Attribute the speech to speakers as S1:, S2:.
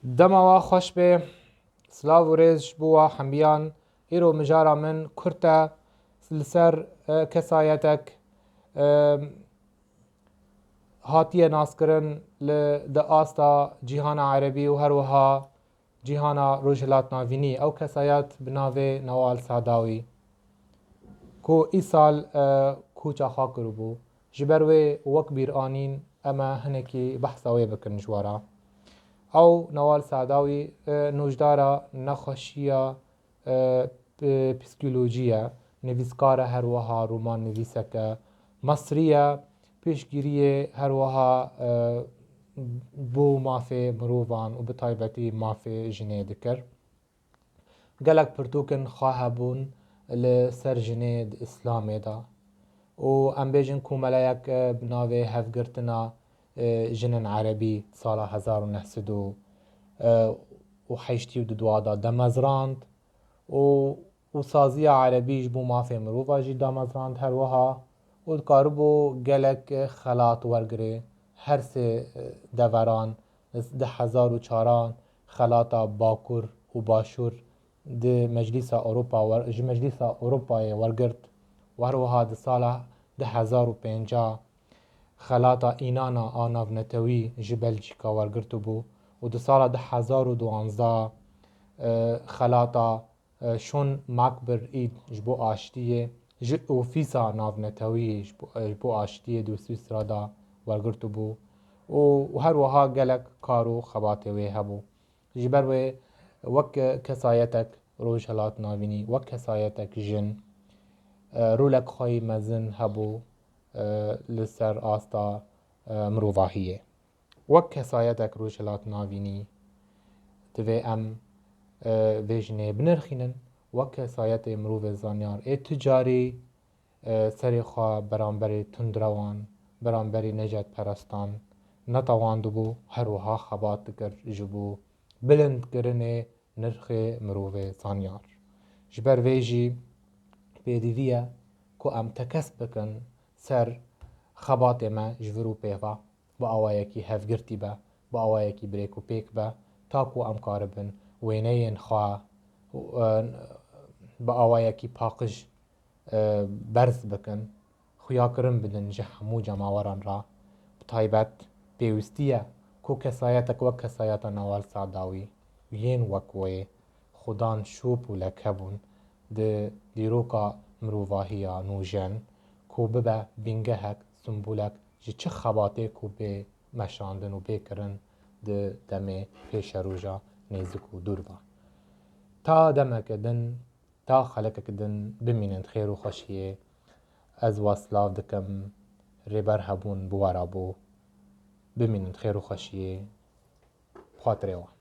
S1: دموا خوش به سلاو و ریز بوا حمیان ایرو مجارا من کرتا لسر کسایتک هاتیه ناس کرن لده آستا جیهان عربی و هروها جیهان روجهلات ناوینی او کسایت بناوه نوال ساداوی کو ای سال کوچا خاکرو بو جبروی وک بیر آنین اما هنکی بحثاوی بکن جوارا او نوال ساداوی نوجدارا نخوشیه پسیکولوژیه نویسکار هروها رومان نویسکه مصریه پیشگیری هروها بو مافی مروفان و بطایبتی مافی جنه دکر گلک پرتوکن خواه بون لسر جنه د اسلام دا و ام بیجن کوملایک بناوه هفگرتنا جنن عربی سال 1980 و دوادا دمزراند و سازی عربیش بو مافی مروفا جی دمزراند هروها و دکاربو گلک خلات ورگره هر سه دوران 1004 خلاتا باکور و باشور ده مجلس اروپا ورگرد و هروها ده سال 1050 خلاتا اینانا آناو نتوی جی بلژیکا ورگرتو بو و ده سال 1012 خلاتا شون مکبر اید جبو آشتیه جی اوفیسا ناو نتوی جبو آشتیه دو سویسرا دا ورگرتو بو و هروها گلک کارو خباته وی هبو جبر وی وک کسایتک روش هلات ناوینی وک کسایتک جن رولک خوی مزن هبو لسر آستا مروواهیه وک کسایتک روش هلات ناوینی دوی ام ویجنه بنرخینن وک کسایت مروو زانیار تجاری سری خواه برانبری تندروان برانبری نجات پرستان نتواند بو هروها خبات کر جبو بلند کرنه نرخ مروو زانیار جبر ویجی پیدیویه که ام تکس بکن سر خبات ما جورو پیوا با آوایکی هفگرتی با آوایکی بریکو پیک تاکو ام کاربن وینین خواه با آوایکی پاقش برز بکن خویا کرن بدن جه همو جماوران را بطایبت پیوستیه کو کسایتک وک کسایت نوال ساداوی وین وکوی خودان شوپ و لکبون ده دیروکا مروواهیا نوجن کو ببه بینگهک سنبولک جی چه خباته کو به مشاندن و بکرن ده دمه پیش روژا نیزک و دور با تا دمک دن تا خلقک دن بمینند خیر و خوشیه از واسلاو دکم ریبر هبون بوارا بو بمینند خیر و خوشیه خاطره وان